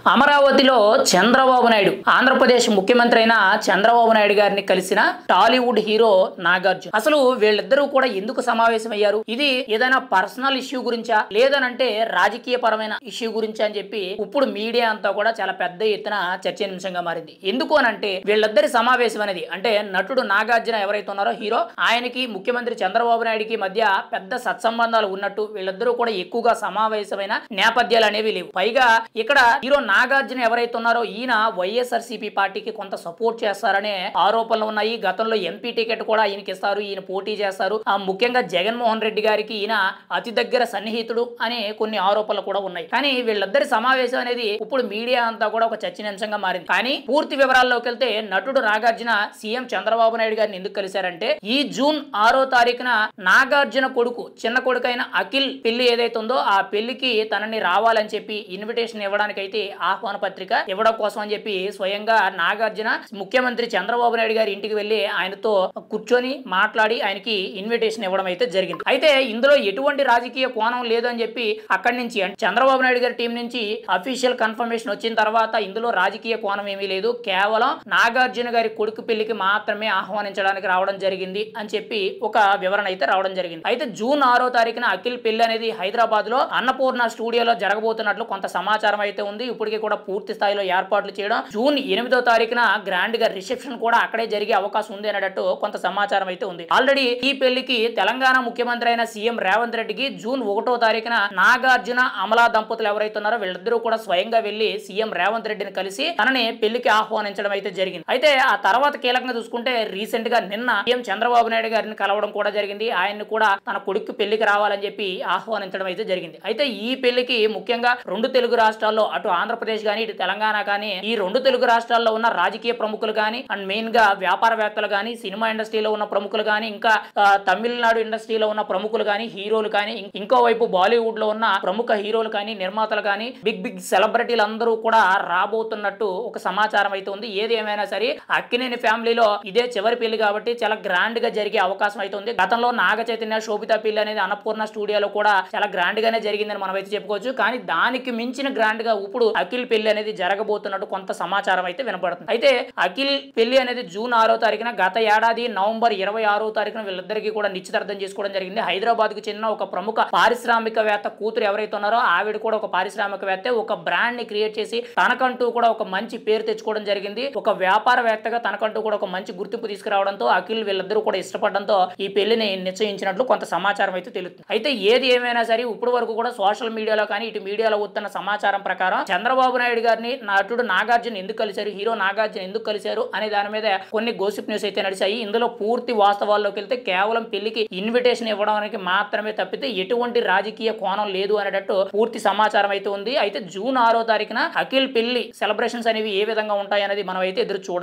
అమరావతిలో చంద్రబాబు నాయుడు ఆంధ్రప్రదేశ్ ముఖ్యమంత్రి అయిన చంద్రబాబు నాయుడు గారిని కలిసిన టాలీవుడ్ హీరో నాగార్జున అసలు వీళ్ళిద్దరూ కూడా ఎందుకు సమావేశమయ్యారు? ఇది ఏదైనా పర్సనల్ ఇష్యూ గురించా లేదనంటే రాజకీయ పరమైన ఇష్యూ గురించా అని చెప్పి ఇప్పుడు మీడియా అంతా కూడా చాలా పెద్ద ఎత్తున చర్చనీయాంశంగా మారింది. ఎందుకు అనంటే వీళ్ళిద్దరి సమావేశం అనేది అంటే నటుడు నాగార్జున ఎవరైతే ఉన్నారో హీరో ఆయనకి ముఖ్యమంత్రి చంద్రబాబు నాయుడుకి మధ్య పెద్ద సత్సంబంధాలు ఉన్నట్టు వీళ్ళిద్దరూ కూడా ఎక్కువగా సమావేశమైన నేపథ్యాలు అనేవి లేవు. పైగా ఇక్కడ హీరో నాగార్జున ఎవరైతే ఉన్నారో ఈయన వైఎస్ఆర్సీపీ పార్టీకి కొంత సపోర్ట్ చేస్తారనే ఆరోపణలు ఉన్నాయి. గతంలో ఎంపీ టికెట్ కూడా ఈయనకి ఇస్తారు, ఈయన పోటీ చేస్తారు. ముఖ్యంగా జగన్మోహన్ రెడ్డి గారికి ఈయన అతి దగ్గర సన్నిహితుడు అనే కొన్ని ఆరోపణలు కూడా ఉన్నాయి. కానీ వీళ్ళిద్దరి సమావేశం అనేది ఇప్పుడు మీడియా అంతా కూడా ఒక చర్చనీయాంశంగా మారింది. కానీ పూర్తి వివరాల్లోకి వెళ్తే నటుడు నాగార్జున సీఎం చంద్రబాబు నాయుడు గారిని ఎందుకు కలిశారంటే ఈ జూన్ 6వ తారీఖున నాగార్జున కొడుకు చిన్న కొడుకైన అఖిల్ పెళ్లి ఏదైతే ఉందో ఆ పెళ్లికి తనని రావాలని చెప్పి ఇన్విటేషన్ ఇవ్వడానికి అయితే ఆహ్వాన పత్రిక ఇవ్వడం కోసం అని చెప్పి స్వయంగా నాగార్జున ముఖ్యమంత్రి చంద్రబాబు నాయుడు గారి ఇంటికి వెళ్లి ఆయనతో కూర్చొని మాట్లాడి ఆయనకి ఇన్విటేషన్ ఇవ్వడం అయితే జరిగింది. అయితే ఇందులో ఎటువంటి రాజకీయ కోణం లేదు అని చెప్పి అక్కడి నుంచి చంద్రబాబు నాయుడు గారి టీం నుంచి అఫీషియల్ కన్ఫర్మేషన్ వచ్చిన తర్వాత ఇందులో రాజకీయ కోణం ఏమీ లేదు, కేవలం నాగార్జున గారి కొడుకు పెళ్లికి మాత్రమే ఆహ్వానించడానికి రావడం జరిగింది అని చెప్పి ఒక వివరణ అయితే రావడం జరిగింది. అయితే జూన్ 6వ తారీఖున అఖిల్ పెళ్లి అనేది హైదరాబాద్ లో అన్నపూర్ణ స్టూడియోలో జరగబోతున్నట్లు కొంత సమాచారం అయితే ఉంది. ఇప్పటికీ కూడా పూర్తి స్థాయిలో ఏర్పాట్లు చేయడం, జూన్ 8వ తారీఖున గ్రాండ్ గా రిసెప్షన్ కూడా అక్కడే జరిగే అవకాశం ఉంది అనేటట్టు కొంత సమాచారం అయితే ఉంది. ఆల్రెడీ ఈ పెళ్లికి తెలంగాణ ముఖ్యమంత్రి అయిన సీఎం రేవంత్ రెడ్డికి జూన్ 1వ తారీఖున నాగార్జున అమలా దంపతులు ఎవరైతే ఉన్నారో వీళ్ళిద్దరూ కూడా స్వయంగా వెళ్లి సీఎం రేవంత్ రెడ్డిని కలిసి తనని పెళ్లికి ఆహ్వానించడం అయితే జరిగింది. అయితే ఆ తర్వాత కీలకంగా చూసుకుంటే రీసెంట్ గా నిన్న సీఎం చంద్రబాబు నాయుడు గారిని కలవడం కూడా జరిగింది. ఆయన్ని కూడా తన కొడుకు పెళ్లికి రావాలని చెప్పి ఆహ్వానించడం అయితే జరిగింది. అయితే ఈ పెళ్లికి ముఖ్యంగా రెండు తెలుగు రాష్ట్రాల్లో అటు ఆంధ్రప్రదేశ్ గానీ ఇటు తెలంగాణ కానీ ఈ రెండు తెలుగు రాష్ట్రాల్లో ఉన్న రాజకీయ ప్రముఖులు కానీ అండ్ మెయిన్ గా వ్యాపారవేత్తలు కానీ సినిమా ఇండస్ట్రీలో ఉన్న ప్రముఖులు కానీ ఇంకా తమిళనాడు ఇండస్ట్రీలో ఉన్న ప్రముఖులు కానీ హీరోలు కానీ ఇంకో వైపు బాలీవుడ్ లో ఉన్న ప్రముఖ హీరోలు కానీ నిర్మాతలు కానీ బిగ్ బిగ్ సెలబ్రిటీలు అందరూ కూడా రాబోతున్నట్టు ఒక సమాచారం అయితే ఉంది. ఏది ఏమైనా సరే అక్కినేని ఫ్యామిలీలో ఇదే చివరి పెళ్లి కాబట్టి చాలా గ్రాండ్ గా జరిగే అవకాశం అయితే ఉంది. గతంలో నాగ చైతన్య శోభిత పెళ్లి అనేది అన్నపూర్ణ స్టూడియోలో కూడా చాలా గ్రాండ్ గానే జరిగిందని మనం అయితే చెప్పుకోవచ్చు. కానీ దానికి మించిన గ్రాండ్ గా ఇప్పుడు అఖిల్ పెళ్లి అనేది జరగబోతున్నట్టు కొంత సమాచారం అయితే వినపడుతుంది. అయితే అఖిల్ పెళ్లి అనేది జూన్ 6వ తారీఖున గత ఏడాది నవంబర్ 26వ తారీఖున వీళ్ళిద్దరికీ కూడా నిశ్చితార్థం చేసుకోవడం జరిగింది. హైదరాబాద్ కు చెందిన ఒక ప్రముఖ పారిశ్రామికవేత్త కూతురు ఎవరైతే ఉన్నారో ఆవిడ కూడా ఒక పారిశ్రామికవేత్త, ఒక బ్రాండ్ ని క్రియేట్ చేసి తనకంటూ కూడా ఒక మంచి పేరు తెచ్చుకోవడం జరిగింది. ఒక వ్యాపారవేత్తగా తనకంటూ కూడా ఒక మంచి గుర్తింపు తీసుకురావడంతో అఖిల్ వీళ్ళిద్దరూ కూడా ఇష్టపడడంతో ఈ పెళ్లిని నిశ్చయించినట్లు కొంత సమాచారం అయితే తెలుస్తుంది. అయితే ఏది ఏమైనా సరే ఇప్పుడు వరకు కూడా సోషల్ మీడియాలో కానీ ఇటు మీడియాలో వస్తున్న సమాచారం ప్రకారం చంద్రబాబు నాయుడు గారిని నటుడు నాగార్జున ఎందుకు కలిశారు, హీరో నాగార్జున ఎందుకు కలిశారు అనే దాని మీద కొన్ని గోసిప్ న్యూస్ అయితే నడిచాయి. ఇందులో పూర్తి వాస్తవాల్లోకి వెళ్తే కేవలం పెళ్లికి ఇన్విటేషన్ ఇవ్వడానికి మాత్రమే తప్పితే ఎటువంటి రాజకీయ కోణం లేదు అనేటట్టు పూర్తి సమాచారం అయితే ఉంది. అయితే జూన్ 6వ తారీఖున అఖిల్ పెళ్లి సెలబ్రేషన్స్ అనేవి ఏ విధంగా ఉంటాయి అనేది మనం అయితే ఎదురు చూడాలి.